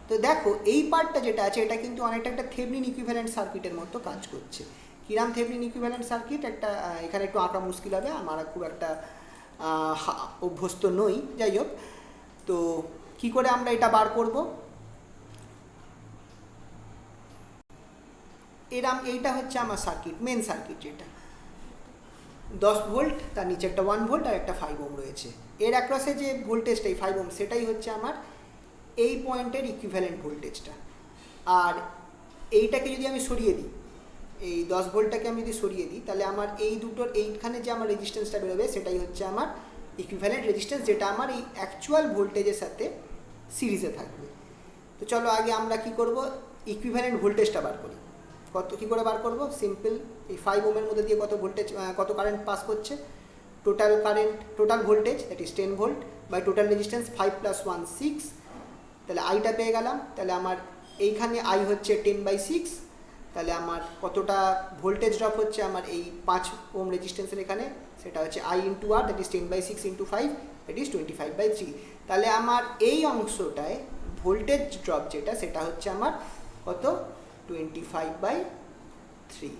তো দেখো এই পার্টটা যেটা আছে এটা কিন্তু অনেকটা একটা থেভেনিন ইকুইভ্যালেন্ট সার্কিটের মতো কাজ করছে। কিরাম থেভেনিন ইকুইভ্যালেন্ট সার্কিট, একটা এখানে একটু আঁকা মুশকিল হবে, আমার খুব একটা অভ্যস্ত নই, যাই হোক, তো কি করে আমরা এটা বার করব? এইটা হচ্ছে আমার সার্কিট, মেন সার্কিট, যেটা 10 ভোল্ট, তার নিচে একটা 1 ভোল্ট আর একটা 5 ওম রয়েছে, এর অ্যাক্রসে যে ভোল্টেজটা এই 5 ওম, সেটাই হচ্ছে আমার এই পয়েন্টের ইকুইভ্যালেন্ট ভোল্টেজটা। আর এইটাকে যদি আমি সরিয়ে দিই, এই 10 ভোল্টটাকে আমি যদি সরিয়ে দিই, তাহলে আমার এই দুটোর এইখানে যে আমার রেজিস্ট্যান্সটা বেরোবে সেটাই হচ্ছে আমার ইকুইভ্যালেন্ট রেজিস্ট্যান্স, যেটা আমার এই অ্যাকচুয়াল ভোল্টেজের সাথে সিরিজে থাকবে। তো চলো আগে আমরা কি করব, ইকুইভ্যালেন্ট ভোল্টেজটা বার করি। কী করে বার করব? সিম্পল, এই 5 ওমের মধ্যে দিয়ে কত কারেন্ট পাস করছে, total voltage that is 10 volt by total resistance 5 + 1 6, তাহলে আইটা পেয়ে গেলাম। তাহলে আমার এইখানে আই হচ্ছে 10/6, তাহলে আমার কতটা ভোল্টেজ ড্রপ হচ্ছে আমার এই 5 ওম রেজিস্ট্যান্সের এখানে, সেটা হচ্ছে I into R, that is 10/6 × 5, that is 25/3। তাহলে আমার এই অংশটায় ভোল্টেজ ড্রপ যেটা, সেটা হচ্ছে আমার কত, 25/3।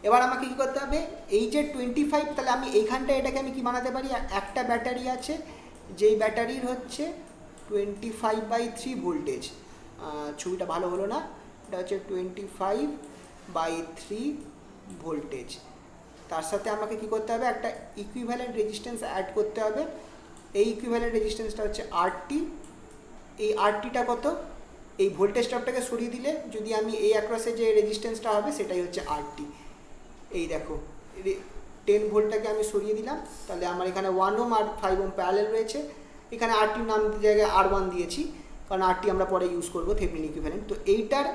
এবার আমাকে কী করতে হবে, এই যে 25, তাহলে আমি এইখানটায় এটাকে আমি কি বানাতে পারি, একটা ব্যাটারি আছে, যেই ব্যাটারির হচ্ছে 25/3 ভোল্টেজ, ছবিটা ভালো হলো না, এটা হচ্ছে 25/3 ভোল্টেজ, তার সাথে আমাকে কি করতে হবে, একটা ইকুইভ্যালেন্ট রেজিস্ট্যান্স অ্যাড করতে হবে। এই ইকুইভ্যালেন্ট রেজিস্ট্যান্সটা হচ্ছে আরটি, এই আরটিটা কত, এই ভোল্টেজ ড্রপটাকে সরিয়ে দিলে যদি আমি এই অ্যাক্রসে যে রেজিস্ট্যান্সটা হবে সেটাই হচ্ছে আরটি। এই দেখো 10 ভোল্টটাকে আমি সরিয়ে দিলাম, তাহলে আমার এখানে 1 ওম আর 5 ওম প্যারালেল রয়েছে, এখানে আরটির নাম জায়গায় R1 দিয়েছি, কারণ আরটি আমরা পরে ইউজ করবো থেভেনিন ইকুইভ্যালেন্ট। তো এইটার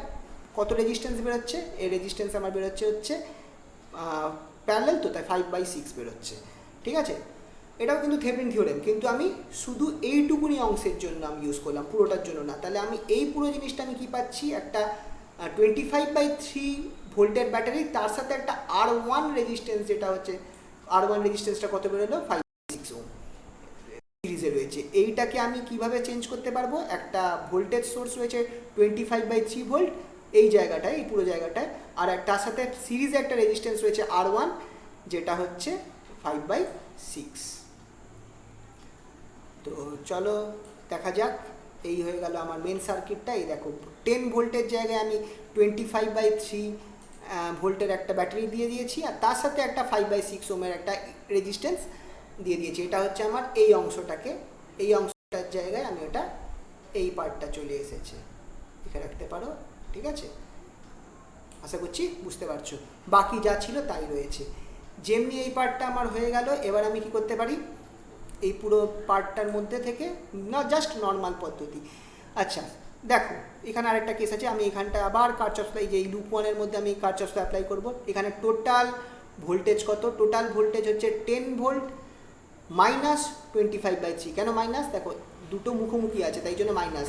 কত রেজিস্ট্যান্স বেরোচ্ছে, এই রেজিস্ট্যান্স আমার বেরোচ্ছে হচ্ছে প্যারালেল, তো তাই 5/6 বেরোচ্ছে। ঠিক আছে, এটাও কিন্তু থেভেনিন থিওরেম, কিন্তু আমি শুধু এইটুকুনি অংশের জন্য আমি ইউজ করলাম, পুরোটার জন্য না। তাহলে আমি এই পুরো জিনিসটা আমি কী পাচ্ছি, একটা 25/3 ভোল্টের ব্যাটারি, তার সাথে একটা R1 রেজিস্ট্যান্স, যেটা হচ্ছে R1 রেজিস্ট্যান্সটা কত বেরোলো, 5/6 ওম সিরিজে রয়েছে। এইটাকে আমি কিভাবে চেঞ্জ করতে পারবো, একটা ভোল্টেজ সোর্স রয়েছে 25/3 ভোল্ট এই জায়গাটায়, এই পুরো জায়গাটায়, আর তার সাথে সিরিজে একটা রেজিস্ট্যান্স রয়েছে R1, যেটা হচ্ছে 5/6। তো চলো দেখা যাক, এই হয়ে গেল আমার মেন সার্কিটটা। এই দেখো 10 ভোল্টের জায়গায় আমি 25/3 ভোল্টের একটা ব্যাটারি দিয়ে দিয়েছি, আর তার সাথে একটা 5/6 ওমের একটা রেজিস্ট্যান্স দিয়ে দিয়েছি। এটা হচ্ছে আমার এই অংশটাকে, এই অংশটার জায়গায় আমি ওটা, এই পার্টটা চলে এসেছে, লিখে রাখতে পারো। ঠিক আছে, আশা করছি বুঝতে পারছো, বাকি যা ছিল তাই রয়েছে। যেমনি এই পার্টটা আমার হয়ে গেল, এবার আমি কি করতে পারি, এই পুরো পার্টটার মধ্যে থেকে না জাস্ট নর্মাল পদ্ধতি, আচ্ছা দেখো এখানে আরেকটা কেস আছে, আমি এখানটা আবার কারচফস ল, এই যে এই লুপ ওয়ানের মধ্যে আমি কারচফস ল অ্যাপ্লাই করব। এখানে টোটাল ভোল্টেজ কত? টোটাল ভোল্টেজ হচ্ছে 10 ভোল্ট মাইনাস 25/3। কেন মাইনাস? দেখো দুটো মুখোমুখি আছে তাই জন্য মাইনাস।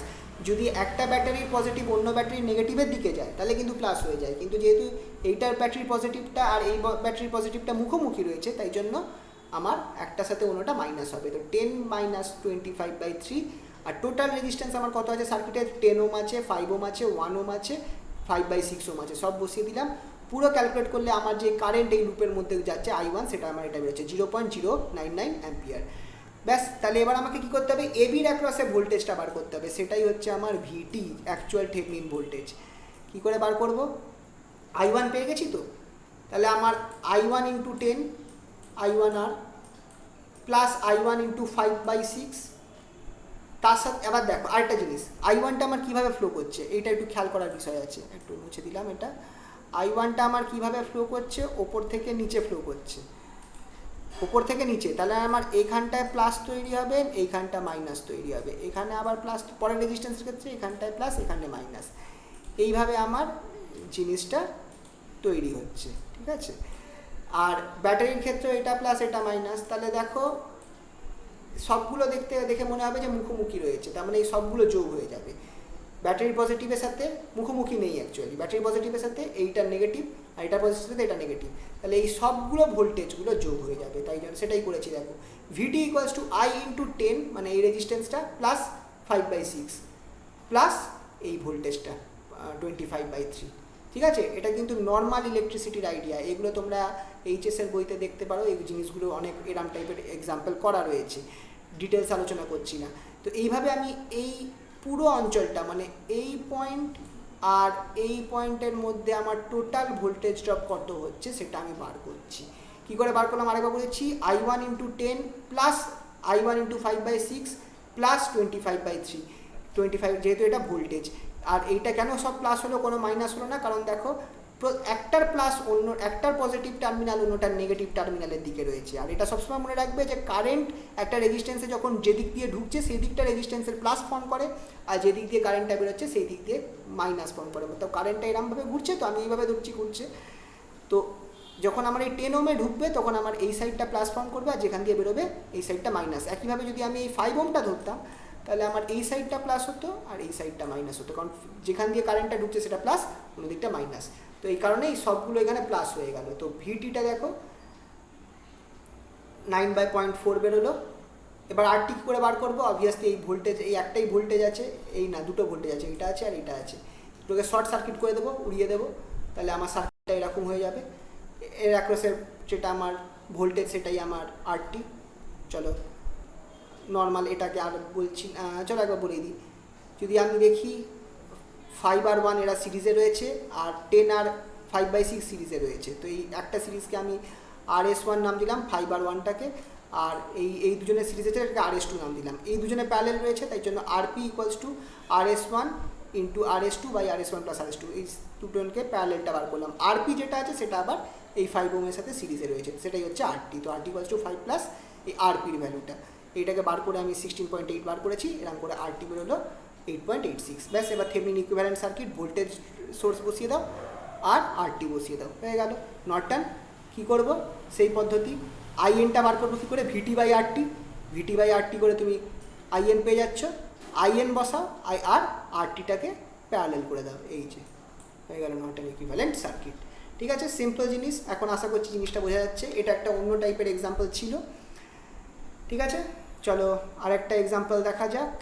যদি একটা ব্যাটারির পজিটিভ অন্য ব্যাটারির নেগেটিভের দিকে যায় তাহলে কিন্তু প্লাস হয়ে যায়, কিন্তু যেহেতু এইটার ব্যাটারির পজিটিভটা আর এই ব্যাটারির পজিটিভটা মুখোমুখি রয়েছে তাই জন্য আমার একটার সাথে অন্যটা মাইনাস হবে। তো 10 মাইনাস 25/3। আর টোটাল রেজিস্ট্যান্স আমার কত আছে সার্কিটে? 10 ওম আছে, 5 ওম আছে, 1 ওম আছে, 5/6 ওম আছে, সব বসিয়ে দিলাম। পুরো ক্যালকুলেট করলে আমার যে কারেন্ট এই লুপের মধ্যে যাচ্ছে I1 সেটা আমার এটা বেরোচ্ছে 0.099 অ্যাম্পিয়ার। ব্যাস, তাহলে এবার আমাকে কী করতে হবে? এবির অ্যাক্রসে ভোল্টেজটা বার করতে হবে, সেটাই হচ্ছে আমার ভিটি, অ্যাকচুয়াল থেভেনিন ভোল্টেজ। কী করে বার করব? I1 পেয়ে গেছি তো, তাহলে আমার I1 into 10 I1R plus I1 into 5/6। তার সাথে এবার দেখো আরেকটা জিনিস, I1টা আমার কীভাবে ফ্লো করছে এইটা একটু খেয়াল করার বিষয় আছে, একটু মুছে দিলাম এটা। I1টা আমার কীভাবে ফ্লো করছে? ওপর থেকে নিচে ফ্লো করছে, ওপর থেকে নিচে। তাহলে আমার এইখানটায় প্লাস তৈরি হবে, এইখানটা মাইনাস তৈরি হবে, এখানে আবার প্লাস, পরের রেজিস্ট্যান্সের ক্ষেত্রে এখানটায় প্লাস এখানে মাইনাস, এইভাবে আমার জিনিসটা তৈরি হচ্ছে, ঠিক আছে। আর ব্যাটারির ক্ষেত্রে এটা প্লাস এটা মাইনাস, তাহলে দেখো সবগুলো দেখে মনে হবে যে মুখোমুখি রয়েছে, তার মানে এই সবগুলো যোগ হয়ে যাবে। ব্যাটারি পজিটিভের সাথে মুখোমুখি নেই অ্যাকচুয়ালি, ব্যাটারি পজিটিভের সাথে এইটা নেগেটিভ আর এটা পজিটিভের সাথে এটা নেগেটিভ, তাহলে এই সবগুলো ভোল্টেজগুলো যোগ হয়ে যাবে, তাই জন্য সেটাই করেছি। দেখো ভিটি ইকুয়ালস টু I ইন্টু 10 মানে এই রেজিস্ট্যান্সটা প্লাস 5/6 প্লাস এই ভোল্টেজটা 25/3, ঠিক আছে। এটা কিন্তু নর্মাল ইলেকট্রিসিটির আইডিয়া, এগুলো তোমরা এইচএসের বইতে দেখতে পারো, এই জিনিসগুলো অনেক এরম টাইপের এক্সাম্পল করা রয়েছে, ডিটেলস আলোচনা করছি না। তো এইভাবে আমি এই পুরো অঞ্চলটা মানে এই পয়েন্ট আর এই পয়েন্টের মধ্যে আমার টোটাল ভোল্টেজ ড্রপ কত হচ্ছে সেটা আমি বার করছি। কী করে বার করলাম আরেকবার বলেছি, I1 into 10 plus I1 into 5/6 plus 25/3, 25 যেহেতু এটা ভোল্টেজ। আর এইটা কেন সব প্লাস হলো, কোনো মাইনাস হলো না? কারণ দেখো একটার প্লাস অন্য একটার পজিটিভ টার্মিনাল অন্যটার নেগেটিভ টার্মিনালের দিকে রয়েছে। আর এটা সবসময় মনে রাখবে যে কারেন্ট একটা রেজিস্ট্যান্সে যখন যেদিক দিয়ে ঢুকছে সেই দিকটা রেজিস্ট্যান্সের প্লাস ফর্ম করে, আর যেদিক দিয়ে কারেন্টটা বেরোচ্ছে সেই দিক দিয়ে মাইনাস ফর্ম করে। তো কারেন্টটা এরমভাবে ঘুরছে, তো আমি এইভাবে ধরছি ঘুরছে। তো যখন আমার এই 10 ওমে ঢুকবে তখন আমার এই সাইডটা প্লাস ফর্ম করবে আর যেখান দিয়ে বেরোবে এই সাইডটা মাইনাস। একইভাবে যদি আমি এই 5 ওমটা ধরতাম তাহলে আমার এই সাইডটা প্লাস হতো আর এই সাইডটা মাইনাস হতো, কারণ যেখান দিয়ে কারেন্টটা ঢুকছে সেটা প্লাস, অন্য দিকটা মাইনাস। তো এই কারণেই সবগুলো এখানে প্লাস হয়ে গেল। তো ভিটিটা দেখো 9/0.4 বেরোলো। এবার আরটি কী করে বার করবো? অবভিয়াসলি এই ভোল্টেজ, এই একটাই ভোল্টেজ আছে, এই না দুটো ভোল্টেজ আছে, এটা আছে আর এটা আছে, দুটোকে শর্ট সার্কিট করে দেবো, উড়িয়ে দেবো, তাহলে আমার সার্কিটটা এরকম হয়ে যাবে। এর অ্যাক্রসের যেটা আমার ভোল্টেজ সেটাই আমার আরটি। চলো নর্মাল এটাকে আর বলছি, চলো একবার বলে দিই। যদি আমি দেখি 5 আর 1 এরা সিরিজে রয়েছে আর 10 আর 5/6 সিরিজে রয়েছে, তো এই একটা সিরিজকে আমি RS1 নাম দিলাম 5 আর 1টাকে, আর এই দুজনের সিরিজ আছে এটাকে RS2 নাম দিলাম। এই দুজনে প্যারালেল রয়েছে তাই জন্য RP equals to RS1 into RS2 by RS1 plus RS2, এই দুজনকে প্যারালেলটা বার করলাম। RP যেটা আছে সেটা আবার এই 5 ওমের সাথে সিরিজে রয়েছে, সেটাই হচ্ছে RT। তো RT ইকুয়ালস টু 5 প্লাস এই RPর ভ্যালুটা, এইটাকে বার করে আমি 16.8 বার করেছি, এরকম করে RT বেরোলো 8.86। ব্যাস, এবার Thevenin equivalent circuit, voltage source বসিয়ে দাও আর RT বসিয়ে দাও, হয়ে গেল। নর্টন কী করবো সেই পদ্ধতি, INটা বার করবো কী করে? VT by RT, VT by RT করে তুমি IN পেয়ে যাচ্ছ, IN বসাও আর RTটাকে প্যারালেল করে দাও, এই যে হয়ে গেল নর্টন ইকুইভ্যালেন্ট সার্কিট। ঠিক আছে, সিম্পল জিনিস। এখন আশা করছি জিনিসটা বোঝা যাচ্ছে। এটা একটা অন্য টাইপের এক্সাম্পল ছিল, ঠিক আছে। চলো আরেকটা এক্সাম্পল দেখা যাক।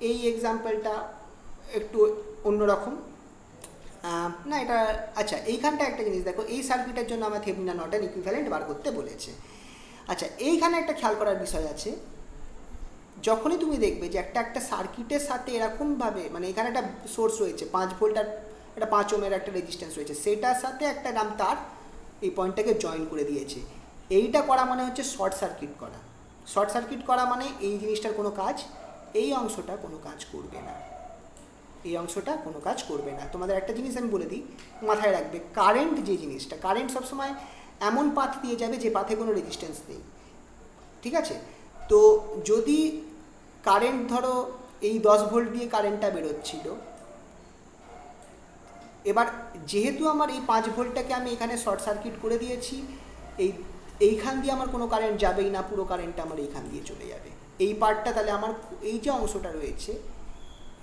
এই এক্সাম্পলটা একটু অন্যরকম না, এটা আচ্ছা এইখানটা একটা জিনিস দেখো, এই সার্কিটের জন্য আমার থেভেনিন আর নর্টন ইকুইভ্যালেন্ট বার করতে বলেছে। আচ্ছা এইখানে একটা খেয়াল করার বিষয় আছে, যখনই তুমি দেখবে যে একটা সার্কিটের সাথে এরকমভাবে, মানে এখানে একটা সোর্স রয়েছে 5 ভোল্ট আর একটা 5 ওমের একটা রেজিস্ট্যান্স রয়েছে, সেটার সাথে একটা নাম তার এই পয়েন্টটাকে জয়েন করে দিয়েছে, এইটা করা মানে হচ্ছে শর্ট সার্কিট করা। শর্ট সার্কিট করা মানে এই জিনিসটার কোনো কাজ, এই অংশটা কোনো কাজ করবে না, এই অংশটা কোনো কাজ করবে না। তোমাদের একটা জিনিস আমি বলে দিই, মাথায় রাখবে, কারেন্ট যে জিনিসটা, কারেন্ট সবসময় এমন পাথ দিয়ে যাবে যে পাথে কোনো রেজিস্ট্যান্স নেই, ঠিক আছে। তো যদি কারেন্ট ধরো এই 10 ভোল্ট দিয়ে কারেন্টটা বেরোচ্ছিল, এবার যেহেতু আমার এই 5 ভোল্টটাকে আমি এখানে শর্ট সার্কিট করে দিয়েছি, এইখান দিয়ে আমার কোনো কারেন্ট যাবেই না, পুরো কারেন্টটা আমার এইখান দিয়ে চলে যাবে। এই পার্টটা তাহলে আমার এই যে অংশটা রয়েছে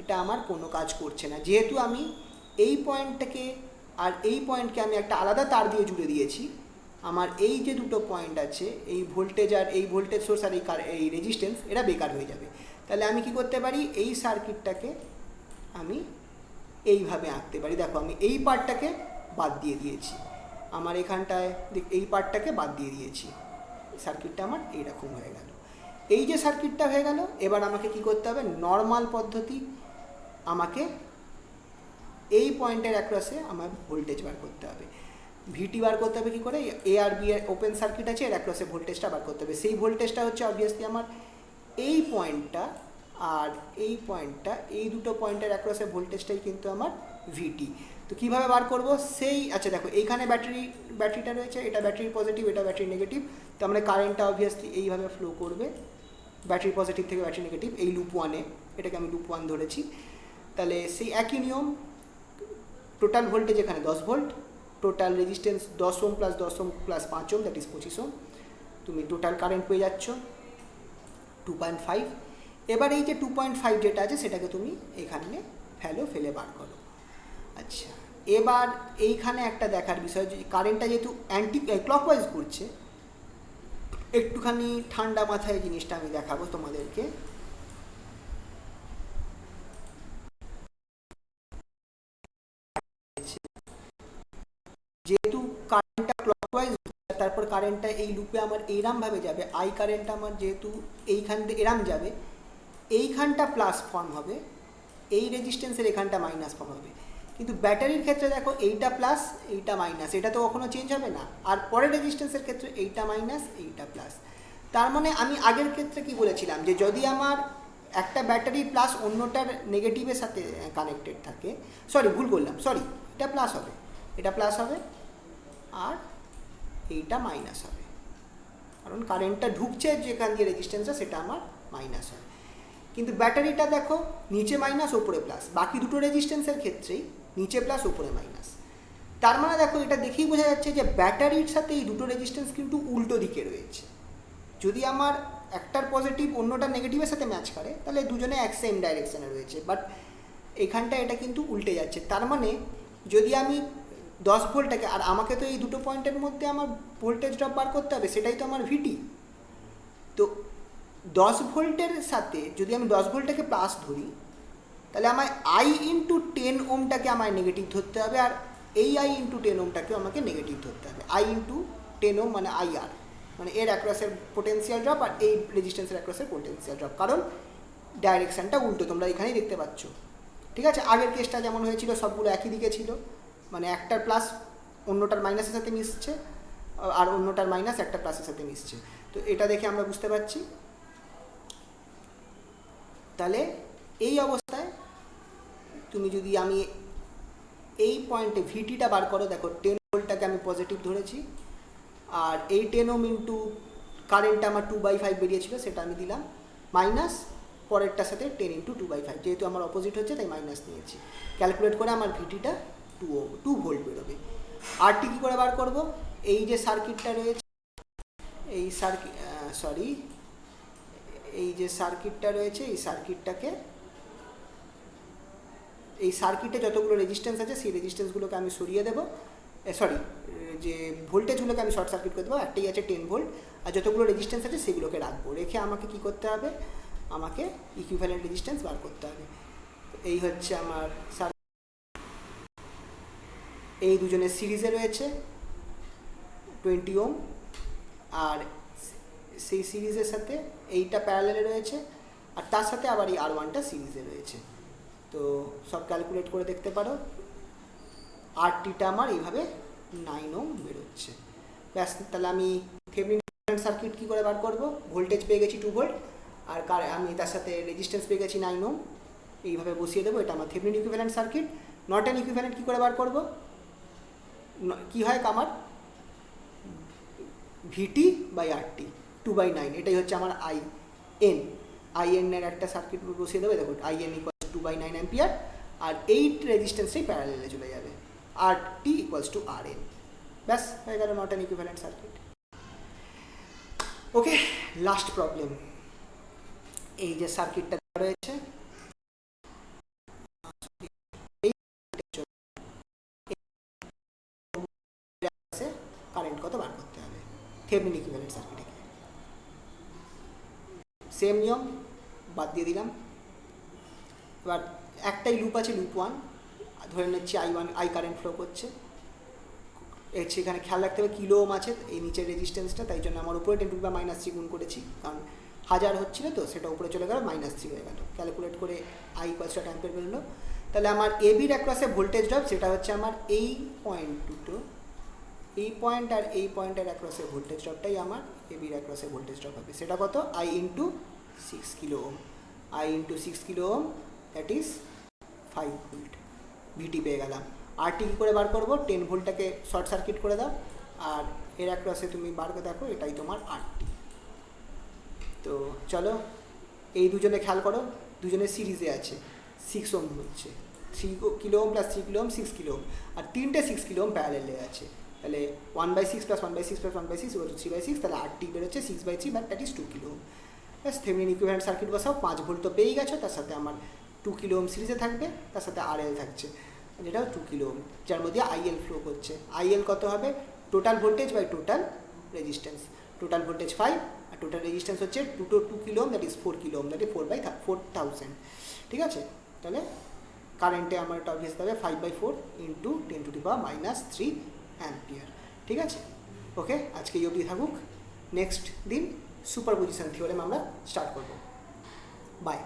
এটা আমার কোনো কাজ করছে না, যেহেতু আমি এই পয়েন্টটাকে আর এই পয়েন্টকে আমি একটা আলাদা তার দিয়ে জুড়ে দিয়েছি। আমার এই যে দুটো পয়েন্ট আছে, এই ভোল্টেজ আর এই ভোল্টেজ সোর্স আর এই রেজিস্ট্যান্স, এটা বেকার হয়ে যাবে। তাহলে আমি কি করতে পারি, এই সার্কিটটাকে আমি এইভাবে আঁকতে পারি। দেখো আমি এই পার্টটাকে বাদ দিয়ে দিয়েছি, আমার এখানটায় এই পার্টটাকে বাদ দিয়ে দিয়েছি, সার্কিটটা আমার এইরকম হয়ে গেল। এই যে সার্কিটটা হয়ে গেল, এবার আমাকে কি করতে হবে, নর্মাল পদ্ধতি, আমাকে এই পয়েন্টের অ্যাক্রসে আমার ভোল্টেজ বার করতে হবে। ভিটি বার করতে হবে কী করে, এ আর বি এর ওপেন সার্কিট আছে, এর অ্যাক্রসে ভোল্টেজটা বার করতে হবে। সেই ভোল্টেজটা হচ্ছে অবভিয়াসলি আমার এই পয়েন্টটা আর এই পয়েন্টটা, এই দুটো পয়েন্টের অ্যাক্রসে ভোল্টেজটাই কিন্তু আমার ভিটি। তো কীভাবে বার করব, সেই আচ্ছা দেখো এইখানে ব্যাটারিটা রয়েছে, এটা ব্যাটারি পজিটিভ, এটা ব্যাটারি নেগেটিভ। তো আমরা কারেন্টটা অবভিয়াসলি এইভাবে ফ্লো করবে, ব্যাটারি পজিটিভ থেকে ব্যাটারি নেগেটিভ, এই লুপ 1-এ, এটাকে আমি লুপ 1 ধরেছি। তাহলে সেই একই নিয়ম, টোটাল ভোল্টেজ এখানে 10 volt, total resistance 10 Om plus 10 Om plus 5 Om, that is 25 ওম। তুমি টোটাল কারেন্ট পেয়ে যাচ্ছ 2.5। এবার এই যে 2.5 যেটা আছে সেটাকে তুমি এখানে ফেলে বার করো। আচ্ছা, এবার এইখানে একটা দেখার বিষয়, যে কারেন্টটা যেহেতু অ্যান্টি ক্লকওয়াইজ ঘুরছে, একটুখানি ঠান্ডা মাথায় জিনিসটা আমি দেখাবো তোমাদেরকে। যেহেতু কারেন্টটা ক্লকওয়াইজ, তারপর কারেন্টটা এই লুপে আমার এইরামভাবে যাবে, আই কারেন্টটা আমার যেহেতু এইখান থেকে এরাম যাবে, এইখানটা প্লাস ফর্ম হবে, এই রেজিস্ট্যান্সের এখানটা মাইনাস ফর্ম হবে। কিন্তু ব্যাটারির ক্ষেত্রে দেখো এইটা প্লাস এইটা মাইনাস, এটা তো কখনো চেঞ্জ হবে না। আর পরের রেজিস্ট্যান্সের ক্ষেত্রে এইটা মাইনাস এইটা প্লাস। তার মানে আমি আগের ক্ষেত্রে কি বলেছিলাম, যে যদি আমার একটা ব্যাটারি প্লাস অন্যটার নেগেটিভের সাথে কানেক্টেড থাকে, সরি ভুল করলাম, সরি, এটা প্লাস হবে, এটা প্লাস হবে আর এইটা মাইনাস হবে, কারণ কারেন্টটা ঢুকছে যেখান দিয়ে রেজিস্ট্যান্সটা সেটা আমার মাইনাস হয়। কিন্তু ব্যাটারিটা দেখো নিচে মাইনাস ওপরে প্লাস, বাকি দুটো রেজিস্ট্যান্সের ক্ষেত্রেই নিচে প্লাস ওপরে মাইনাস। তার মানে দেখো এটা দেখেই বোঝা যাচ্ছে যে ব্যাটারির সাথে এই দুটো রেজিস্ট্যান্স কিন্তু উল্টো দিকে রয়েছে। যদি আমার একটার পজিটিভ অন্যটার নেগেটিভের সাথে ম্যাচ করে, তাহলে দুজনে এক সেম ডাইরেকশানে রয়েছে, বাট এখানটা এটা কিন্তু উল্টে যাচ্ছে। তার মানে যদি আমি 10 ভোল্টটাকে, আর আমাকে তো এই দুটো পয়েন্টের মধ্যে আমার ভোল্টেজ ড্রপ বার করতে হবে, সেটাই তো আমার ভিটি। তো 10 ভোল্টের সাথে যদি আমি 10 ভোল্টটাকে প্লাস ধরি, তাহলে আমায় আই ইন্টু 10 ওমটাকে আমায় নেগেটিভ ধরতে হবে, আর এই আই ইন্টু 10 ওমটাকেও আমাকে নেগেটিভ ধরতে হবে। আই ইন্টু 10 ওম মানে আইআর, মানে এর অ্যাক্রসের পোটেন্সিয়াল ড্রপ আর এই রেজিস্ট্যান্সের অ্যাক্রসের পোটেন্সিয়াল ড্রপ, কারণ ডাইরেকশানটা উল্টো, তোমরা এখানেই দেখতে পাচ্ছ। ঠিক আছে, আগের কেসটা যেমন হয়েছিল সবগুলো একই দিকে ছিল, মানে একটার প্লাস অন্যটার মাইনাসের সাথে মিশছে, আর অন্যটার মাইনাস একটা প্লাসের সাথে মিশছে। তো এটা দেখে আমরা বুঝতে পারছি। তাহলে এই অবস্থায় তুমি যদি আমি এই পয়েন্টে ভিটিটা বার করো, দেখো 10 ভোল্টটাকে আমি পজিটিভ ধরেছি, আর এই 10 ওম ইন্টু কারেন্টটা আমার 2/5 বেরিয়েছিল, সেটা আমি দিলাম মাইনাস পরেরটার সাথে 10 ইন্টু 2/5, যেহেতু আমার অপোজিট হচ্ছে তাই মাইনাস নিয়েছি। ক্যালকুলেট করে আমার ভিটিটা 2 ভোল্ট বেরোবে। আরটি কী করে বার করব, এই যে সার্কিটটা রয়েছে, এই যে সার্কিটটা রয়েছে, এই সার্কিটে যতগুলো রেজিস্ট্যান্স আছে সেই রেজিস্ট্যান্সগুলোকে আমি সরিয়ে দেবো, যে ভোল্টেজগুলোকে আমি শর্ট সার্কিট করে দেবো। একটাই আছে 10 ভোল্ট, আর যতগুলো রেজিস্ট্যান্স আছে সেগুলোকে রাখবো, রেখে আমাকে কি করতে হবে, আমাকে ইকুইভ্যালেন্ট রেজিস্ট্যান্স বার করতে হবে। এই হচ্ছে আমার এই দুজনের সিরিজে রয়েছে 20 ওম, আর সেই সিরিজের সাথে এইটা প্যারালেলে রয়েছে, আর তার সাথে আবার এই R1টা সিরিজে রয়েছে। তো সব ক্যালকুলেট করে দেখতে পারো, আরটিটা আমার এইভাবে 9 ওম বেরোচ্ছে। ব্যাস, তাহলে আমি থেভেনিন সার্কিট কী করে বার করব, ভোল্টেজ পেয়ে গেছি 2 ভোল্ট, আর আমি তার সাথে রেজিস্ট্যান্স পেয়ে গেছি 9 ওম, এইভাবে বসিয়ে দেবো। এটা আমার Thevenin equivalent circuit. Norton equivalent কী করে বার করব, কী হয় আমার ভিটি বাই আরটি 2/9, এটাই হচ্ছে আমার আইএন এর একটা সার্কিট বসিয়ে দেবে। দেখো আইএন ইকুয়াল 2/9 অ্যাম্পিয়ার, আর 8 রেজিস্ট্যান্সটাই প্যারালেলে চলে যাবে। আর টি ইকুয়ালস টু আর এন। ব্যাস হয়ে গেল নর্টন ইকুইভ্যালেন্ট সার্কিট। ওকে, লাস্ট প্রবলেম। এই যে সার্কিটটা রয়েছে, কারেন্ট কত বার করতে হবে থেভেনিন ইকুইভ্যালেন্ট সার্কিটে। সেম নিয়ম, বাদ দিয়ে দিলাম। এবার একটাই লুপ আছে, লুপ 1, ধরে নিচ্ছি আই কারেন্ট ফ্লো করছে। সেখানে খেয়াল রাখতে হবে কিলো ওম আছে এই নিচের রেজিস্ট্যান্সটা, তাই জন্য আমার উপরে 10⁻³ গুণ করেছি, কারণ 1000 হচ্ছিল তো, সেটা উপরে চলে গেল, -3 হয়ে গেল। ক্যালকুলেট করে আই ইকুয়ালস টু অ্যাম্পিয়ার বেরোলো। তাহলে আমার এবির অ্যাক্রসে ভোল্টেজ ড্রপ, সেটা হচ্ছে আমার এই পয়েন্ট দুটো, এই পয়েন্ট আর এই পয়েন্টের অ্যাক্রসে ভোল্টেজ ড্রপটাই আমার এবির অ্যাক্রসে ভোল্টেজ ড্রপ হবে। সেটা কত? I into 6 kilo ohm, I into 6 kilo ohm, that is 5 volt. VT পেয়ে গেলাম। আরটি কী করে বার করবো? 10 ভোল্টটাকে শর্ট সার্কিট করে দাও, আর এর অ্যাক্রসে তুমি বার করে দেখো, এটাই তোমার আরটি। তো চলো, এই দুজনে খেয়াল করো, দুজনে সিরিজে আছে, 6 ওম হচ্ছে, 3 কিলো ওম প্লাস 3 কিলো ওম 6 কিলো ওম, আর 3টে 6 কিলো ওম প্যারালেলে আছে। তাহলে 1/6 প্লাস 1/6 প্লাস 1/6 ইকুয়াল টু 3/6, তাহলে আরটি বেরোচ্ছে 6/3, বাট দ্যাট ইজ 2 কিলো ওম। ব্যাস, থেভেনিন ইকুইভ্যালেন্ট সার্কিট বসাও। 5 ভোল্ট তো পেয়েই গেছো, তার সাথে আমার 2 কিলো ওম সিরিজে থাকবে, তার সাথে আরএল থাকছে, যেটা 2 কিলো ওম, যার মধ্যে আইএল ফ্লো করছে। আইএল কত হবে? Total voltage by total resistance. Total voltage 5 আর টোটাল রেজিস্ট্যান্স হচ্ছে 2 kilo ohm, that is 4 kilo ohm, that is 4/4000। ঠিক আছে, তাহলে কারেন্টে আমার টর্ক হিসেবে হবে 5/4 ইন্টু 10⁻³ অ্যাম্পিয়ার। ঠিক আছে, ওকে, আজকে এই অবধি থাকুক। নেক্সট দিন সুপারপজিশন থিওরেম আমরা স্টার্ট করব। বাই।